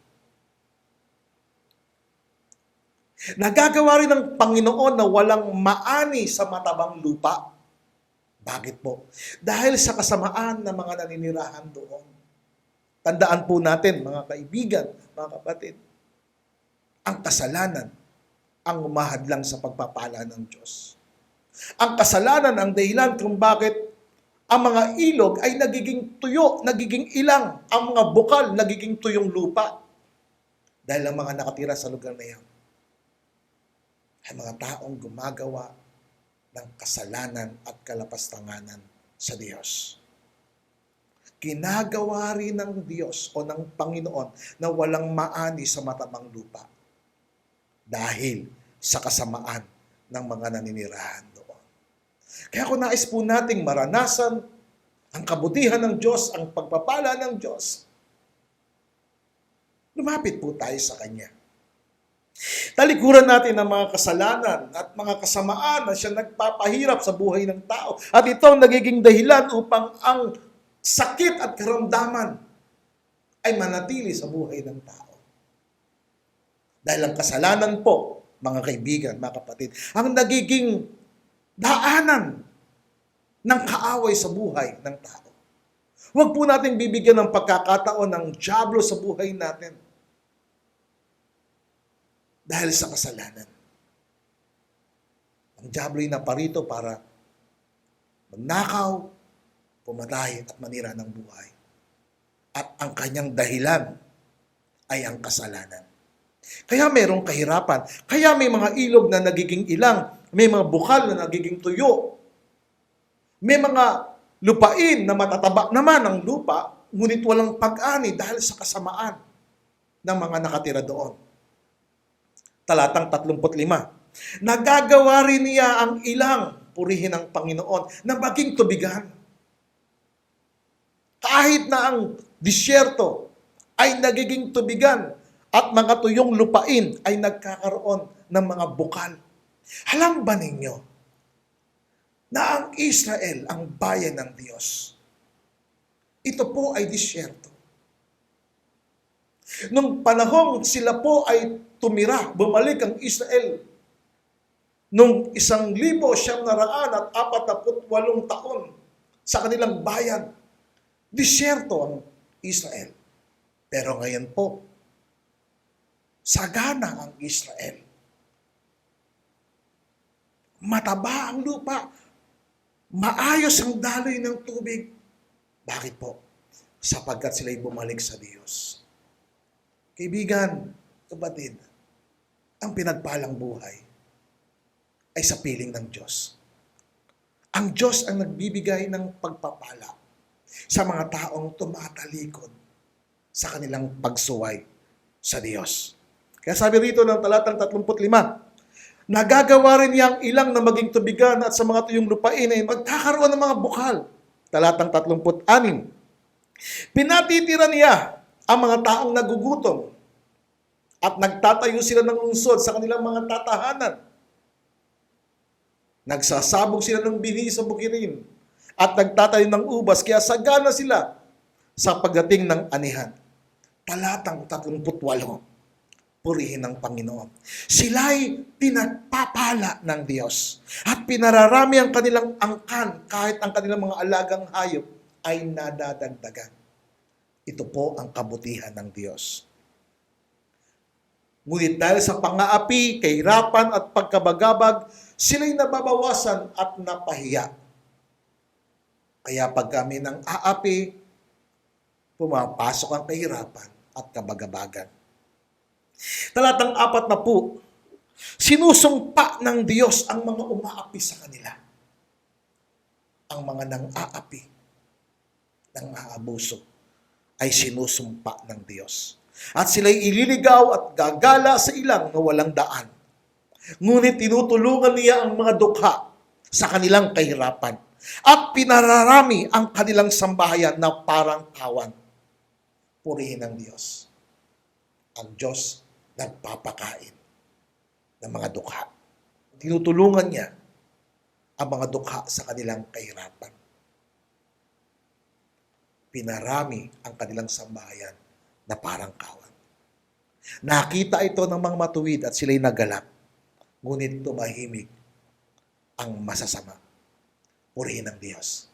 Nagagawa rin ng Panginoon na walang maani sa matabang lupa. Bakit po? Dahil sa kasamaan ng mga naninirahan doon. Tandaan po natin, mga kaibigan, mga kapatid, ang kasalanan ang umahadlang sa pagpapala ng Diyos. Ang kasalanan ang dahilan kung bakit ang mga ilog ay nagiging tuyo, nagiging ilang, ang mga bukal nagiging tuyong lupa. Dahil ang mga nakatira sa lugar na yan ay mga taong gumagawa ng kasalanan at kalapastanganan sa Diyos. Ginagawa rin ng Diyos o ng Panginoon na walang maani sa matabang lupa dahil sa kasamaan ng mga naninirahan doon. Kaya kung nais po nating maranasan ang kabutihan ng Diyos, ang pagpapala ng Diyos, lumapit po tayo sa Kanya. Talikuran natin ang mga kasalanan at mga kasamaan na siya nagpapahirap sa buhay ng tao. At ito ang nagiging dahilan upang ang sakit at karamdaman ay manatili sa buhay ng tao. Dahil ang kasalanan po, mga kaibigan, mga kapatid, ang nagiging daanan ng kaaway sa buhay ng tao. Huwag po natin bibigyan ng pagkakataon ng dyablo sa buhay natin dahil sa kasalanan. Ang dyablo ay naparito para magnakaw, pumatay at manira ng buhay. At ang kanyang dahilan ay ang kasalanan. Kaya mayroong kahirapan. Kaya may mga ilog na nagiging ilang. May mga bukal na nagiging tuyo. May mga lupain na matataba naman ang lupa, ngunit walang pag-ani dahil sa kasamaan ng mga nakatira doon. Talatang 35. Nagagawa rin niya ang ilang, purihin ng Panginoon, na maging tubigan. Kahit na ang disyerto ay nagiging tubigan, at mga tuyong lupain ay nagkakaroon ng mga bukal. Alam ba ninyo na ang Israel, ang bayan ng Diyos, ito po ay disyerto. Nung panahong sila po ay tumira, bumalik ang Israel, nung 1,948 taon sa kanilang bayan, disyerto ang Israel. Pero ngayon po, sagana ang Israel. mataba ang lupa, maayos ang daloy ng tubig. Bakit po? Sapagkat sila'y bumalik sa Diyos. Kaibigan, kapatid, ang pinagpalang buhay ay sa piling ng Diyos. Ang Diyos ang nagbibigay ng pagpapala sa mga taong tumatalikod sa kanilang pagsuway sa Diyos. Kaya sabi rito ng talatang 35, nagagawa rin niyang ilang na maging tubigan at sa mga tuyong lupain ay magkakaroon ng mga bukal. Talatang 36, pinatitira niya ang mga taong nagugutom at nagtatayo sila ng lungsod sa kanilang mga tatahanan. Nagsasabog sila ng binhi sa bukirin at nagtatayo ng ubas, kaya sagana sila sa pagdating ng anihan. Talatang 38, purihin ng Panginoon. Sila'y pinagpapala ng Diyos at pinararami ang kanilang angkan kahit ang kanilang mga alagang hayop ay nadadagdagan. Ito po ang kabutihan ng Diyos. Ngunit dahil sa pang-aapi, kahirapan at pagkabagabag, sila'y nababawasan at napahiya. Kaya pag kami ng aapi, pumapasok ang kahirapan at kabagabagan. Talatang 40, sinusumpa ng Diyos ang mga umaapi sa kanila. Ang mga nang-aapi, nang-aabuso, ay sinusumpa ng Diyos. At sila'y ililigaw at gagala sa ilang na walang daan. Ngunit tinutulungan niya ang mga dukha sa kanilang kahirapan at pinararami ang kanilang sambahayan na parang kawan. Purihin ng Diyos. Ang Diyos nagpapakain ng mga dukha. Tinutulungan niya ang mga dukha sa kanilang kahirapan. Pinarami ang kanilang sambahayan na parang kawan. Nakita ito ng mga matuwid at sila'y nagalak. Ngunit tumahimik ang masasama. Purihin ng Diyos.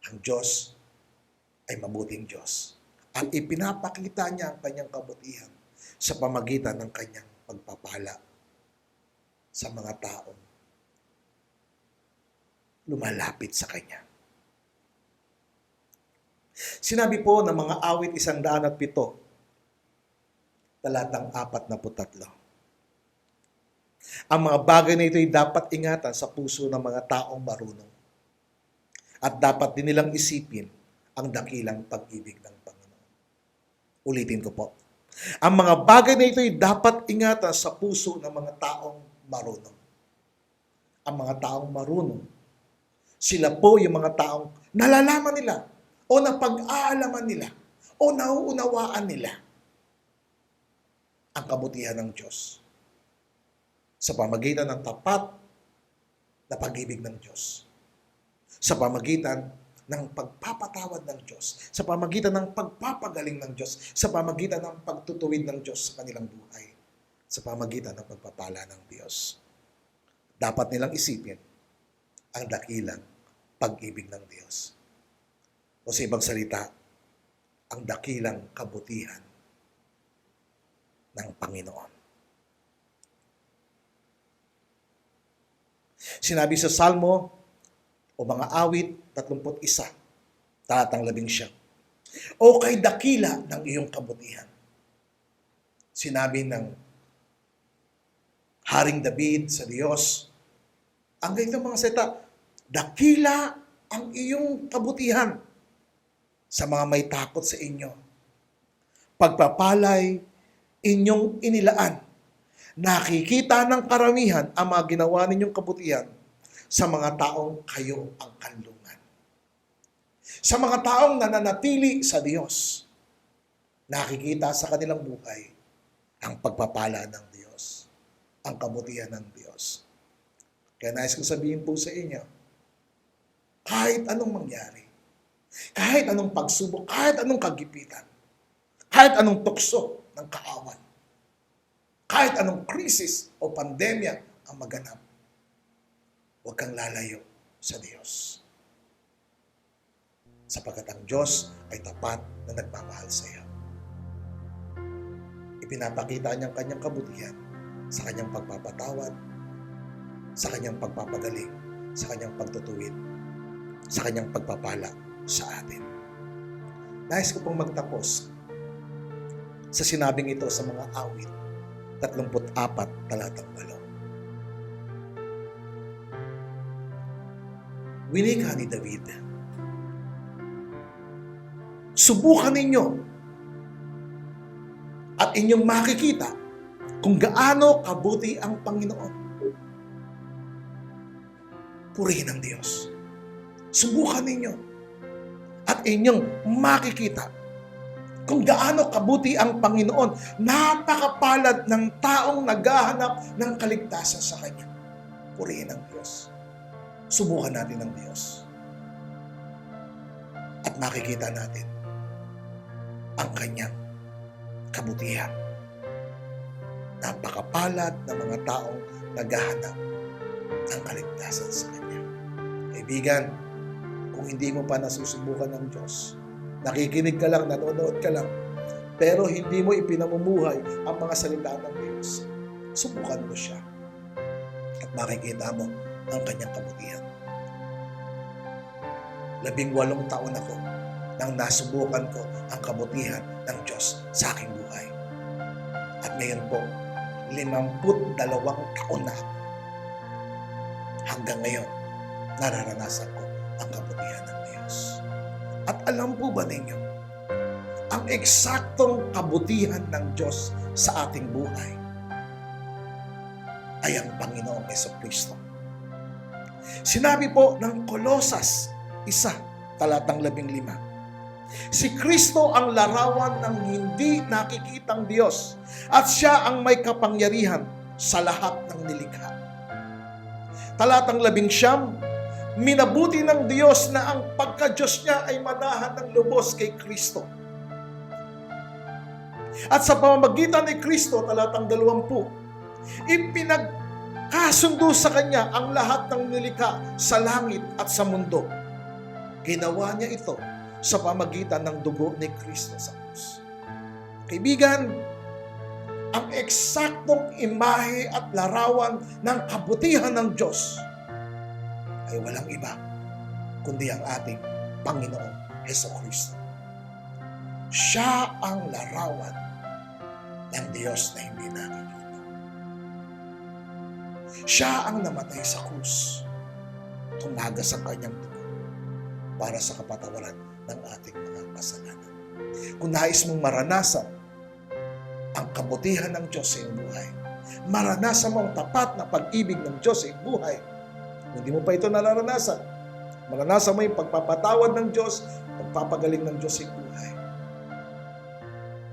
Ang Diyos ay mabuting Diyos. At ipinapakita niya ang kanyang kabutihan sa pamagitan ng kanyang pagpapala sa mga taong lumalapit sa kanya. Sinabi po ng mga awit 107, talatang 43. Ang mga bagay na ito ay dapat ingatan sa puso ng mga taong marunong. At dapat din nilang isipin ang dakilang pag-ibig ng Panginoon. Ulitin ko po. Ang mga bagay na ito ay dapat ingatan sa puso ng mga taong marunong. Ang mga taong marunong, sila po yung mga taong nalalaman nila o napag-aalaman nila o nauunawaan nila ang kabutihan ng Diyos sa pamagitan ng tapat na pag-ibig ng Diyos, sa pamagitan ng pagpapatawad ng Diyos, sa pamagitan ng pagpapagaling ng Diyos, sa pamagitan ng pagtutuwid ng Diyos sa kanilang buhay, sa pamagitan ng pagpapala ng Diyos. Dapat nilang isipin ang dakilang pag-ibig ng Diyos. O sa ibang salita, ang dakilang kabutihan ng Panginoon. Sinabi sa Salmo o mga awit 31, talatang 11. O kay dakila ng iyong kabutihan. Sinabi ng Haring David sa Diyos, ang ganitong mga salita, dakila ang iyong kabutihan sa mga may takot sa inyo. Pagpapalay inyong inilaan. Nakikita ng karamihan ang mga ginawa ninyong kabutihan sa mga taong kayo ang kanlungan. Sa mga taong nananatili sa Diyos, nakikita sa kanilang buhay ang pagpapala ng Diyos, ang kabutihan ng Diyos. Kaya nais kong sabihin po sa inyo, kahit anong mangyari, kahit anong pagsubok, kahit anong kagipitan, kahit anong tukso ng kaawan, kahit anong krisis o pandemya ang maganap, huwag kang lalayo sa Diyos. Sapagkat ang Diyos ay tapat na nagmamahal sa iyo. Ipinapakita niya ang kanyang kabutihan sa kanyang pagpapatawad sa kanyang pagpapagaling, sa kanyang pagtutuwid, sa kanyang pagpapala sa atin. Nais ko pong magtapos sa sinabing ito sa mga awit, 34, talatang 8. Winika ni David, subukan ninyo at inyong makikita kung gaano kabuti ang Panginoon. Purihin ang Diyos. Subukan ninyo at inyong makikita kung gaano kabuti ang Panginoon. Napakapalad ng taong naghahanap ng kaligtasan sa Kanya. Purihin ang Diyos. Subukan natin ang Diyos. At makikita natin ang Kanyang kabutihan. Napakapalad ng mga taong naghahanap ng kaligtasan sa Kanya. Kaibigan, kung hindi mo pa nasusubukan ng Diyos, nakikinig ka lang, nanonood ka lang, pero hindi mo ipinamumuhay ang mga salita ng Diyos, subukan mo siya at makikita mo ang Kanyang kabutihan. 18 taon ako nang nasubukan ko ang kabutihan ng Diyos sa aking buhay. At ngayon po, 52 taon na ako. Hanggang ngayon, nararanasan ko ang kabutihan ng Diyos. At alam po ba ninyo, ang eksaktong kabutihan ng Diyos sa ating buhay ay ang Panginoong Jesucristo. Sinabi po ng Kolosas 1, talatang 15, si Kristo ang larawan ng hindi nakikitang Diyos at siya ang may kapangyarihan sa lahat ng nilikha. Talatang 19, minabuti ng Diyos na ang pagka-Diyos niya ay manahan ng lubos kay Kristo. At sa pamamagitan ni Kristo, talatang 20, ipinagkasundo sa Kanya ang lahat ng nilikha sa langit at sa mundo. Ginawa niya ito sa pamagitan ng dugo ni Kristo sa krus. Kaibigan, ang eksaktong imahe at larawan ng kabutihan ng Diyos ay walang iba kundi ang ating Panginoong Jesucristo. Siya ang larawan ng Diyos na hindi nakikita. Siya ang namatay sa krus, tumagas ang kanyang dugo para sa kapatawaran ng ating mga kasalanan. Kung nais mong maranasan ang kabutihan ng Diyos sa iyong buhay, maranasan mo ang tapat na pag-ibig ng Diyos sa iyong buhay, kung hindi mo pa ito nararanasan, maranasan mo yung pagpapatawad ng Diyos, pagpapagaling ng Diyos sa iyong buhay,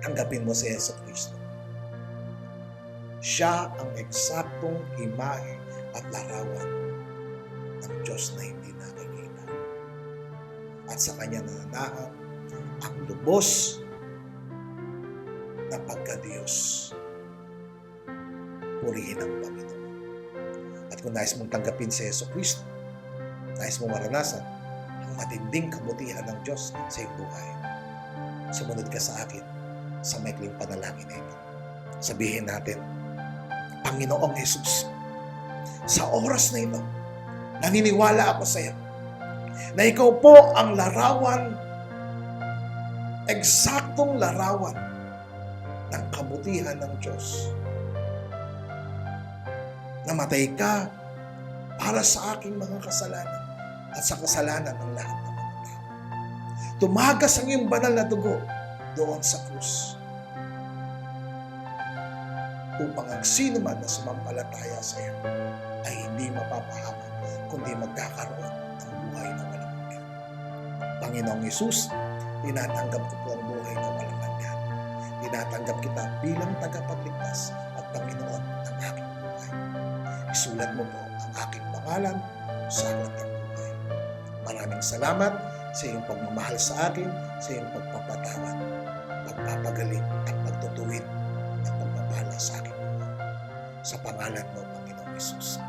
tanggapin mo si Jesucristo. Siya ang eksaktong imahe at larawan ng Diyos na hindi nakikita. At sa Kanya nananahan ang lubos na pagka-Diyos. Purihin ang Panginoon. At kung nais mong tanggapin si Jesucristo, nais mong maranasan ang matinding kabutihan ng Diyos sa iyong buhay, sumunod ka sa akin sa maikling panalangin na ito. Sabihin natin, Panginoong Jesus, sa oras na ito, naniniwala ako sa iyo na ikaw po ang larawan, eksaktong larawan ng kabutihan ng Diyos. Namatay ka para sa aking mga kasalanan at sa kasalanan ng lahat ng mga tao. Tumagas ang iyong banal na dugo doon sa krus upang ang sino man na sumampalataya sa iyo ay hindi mapapahamak kundi magkakaroon ng buhay na walang hanggan. Panginoong Hesus, tinatanggap ko po ang buhay na walang hanggan. Tinatanggap kita bilang tagapagligtas at Panginoon ng aking buhay. Isulat mo po ang aking pangalan sa aklat ng buhay. Maraming salamat sa iyong pagmamahal sa akin, sa iyong pagpapatawad, pagpapagaling at pagtutuwid at pagpapala sa aking buhay. Sa pangalan mo, Panginoong Hesus.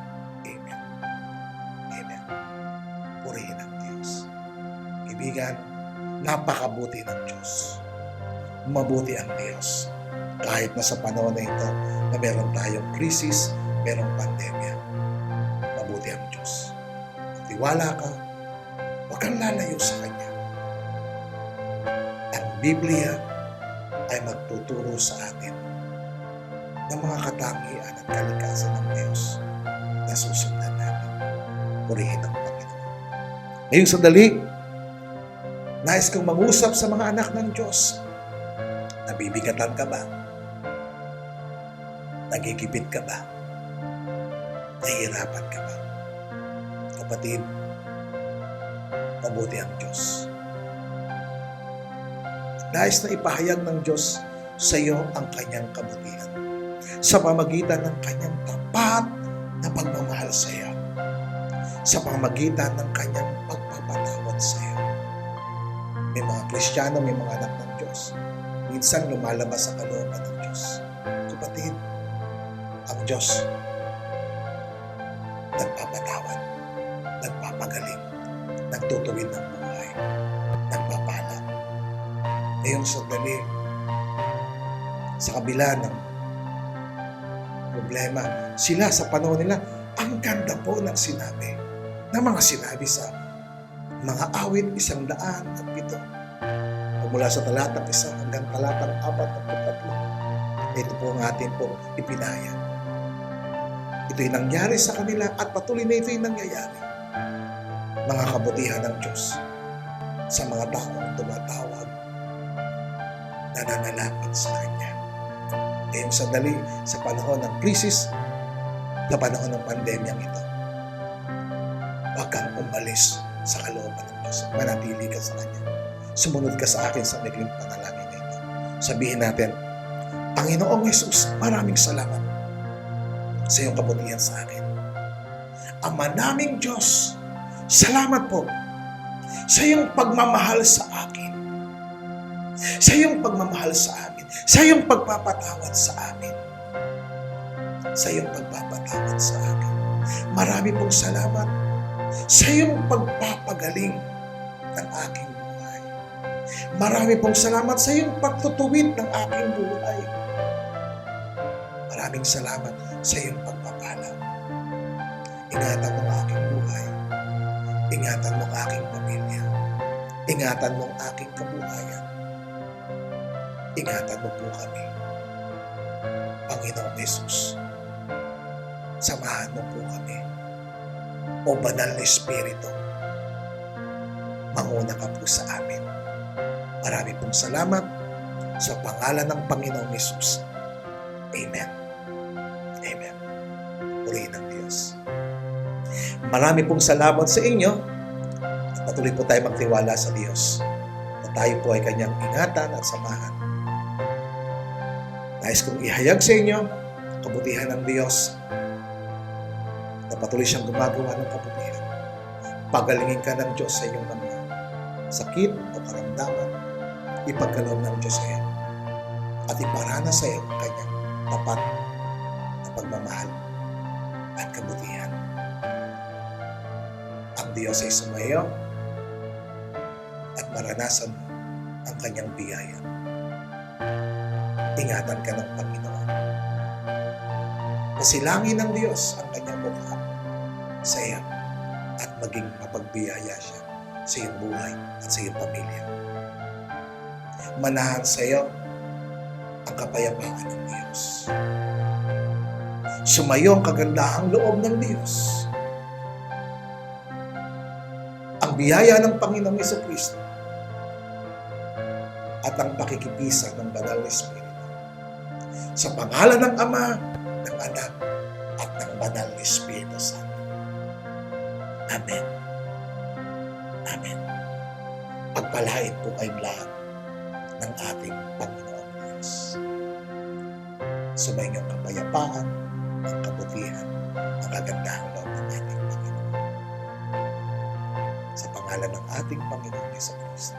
Amen. Amen. Purihin ang Diyos. Kaibigan, napakabuti ng Diyos. Mabuti ang Diyos. Kahit na sa panahon na ito na meron tayong krisis, merong pandemya. magtiwala ka, huwag kang lalayo sa Kanya. Ang Biblia ay magtuturo sa atin ng mga katangian at kalikasan ng Diyos na susundan natin. Purihin ang Panginoon. Ngayong sandali, nais kong mangusap sa mga anak ng Diyos. Nabibigatan ka ba? Nagigipit ka ba? Nahihirapan ka ba? Kapatid, mabuti ang Diyos. Nais na ipahayag ng Diyos sa iyo ang Kanyang kabutihan sa pamagitan ng Kanyang tapat na pagmamahal sa iyo, sa pamagitan ng Kanyang pagpapatawad sa iyo. May mga Kristiyano, may mga anak ng Diyos, minsan lumalabas sa kalooban ng Diyos. Kapatid, ang Diyos nagpapatawad, nagpapagaling, nagtutuwid ng buhay, nagpapala. Ngayong sandali, sa kabila ng problema, sila sa panahon nila, ang ganda po ng sinabi, ng mga sinabi sa mga awit 107. Mula sa talatang 1 hanggang talatang 43. Ito po ang atin po ipinahayag. Ito'y nangyari sa kanila at patuloy na ito'y nangyayari. Mga kabutihan ng Diyos sa mga taong tumatawag, nananalangin sa Kanya. Ngayong sandali, sa panahon ng krisis, sa panahon ng pandemyang ito, huwag kang umalis sa kalooban ng Diyos. Manatili ka sa Kanya. Sumunod ka sa akin sa maikling panalangin na ito. Sabihin natin, Panginoong Hesus, maraming salamat sa iyong kabutihan sa akin. Ama naming Diyos, salamat po sa iyong pagmamahal sa akin. Sa iyong pagmamahal sa amin. Sa iyong pagpapatawad sa amin. Sa iyong pagpapatawad sa akin. Marami pong salamat sa iyong pagpapagaling ng aking buhay. Marami pong salamat sa iyong pagtutuwid ng aking buhay. Maraming salamat sa iyong pagpapala. Ingatan mo ang aking buhay. Ingatan mo ang aking pamilya. Ingatan mo ang aking kabuhayan. Ingatan mo po kami. Panginoong Hesus, samahan mo po kami. O Banal na Espiritu, manguna ka po sa amin. Marami pong salamat sa pangalan ng Panginoong Hesus. Amen. Amen. Purihin ang Diyos. Marami pong salamat sa inyo. Patuloy po tayo magtiwala sa Diyos na tayo po ay Kanyang ingatan at samahan. Nais kong ihayag sa inyo kabutihan ng Diyos na patuloy siyang gumagawa ng kabutihan. Pagalingin ka ng Diyos sa iyong mga sakit o karamdaman. Ipagkaloob ng Diyos sa iyo at iparana sa iyo ang Kanyang tapat na pagmamahal at kabutihan. Ang Diyos ay sumayo at maranasan mo ang Kanyang biyaya. Ingatan ka ng Panginoon. Pasilangin ng Diyos ang Kanyang mukha sa iyo at maging mapagbiyaya siya sa iyong buhay at sa iyong pamilya. Manahan sa iyo ang kapayapaan ng Diyos. Sumayo ang kagandahang loob ng Diyos. Ang biyaya ng Panginoong Jesucristo at ang pakikibisa ng Banal na Espiritu. Sa pangalan ng Ama, ng Anak, at ng Banal na Espiritu Santo. Amen. Amen. Pagpalain po kayong lahat ng ating Panginoong Diyos. Sumayin ang kapayapaan, ang kabutihan, ang kagandahang loob ng ating Panginoon. Sa pangalan ng ating Panginoong Jesucristo.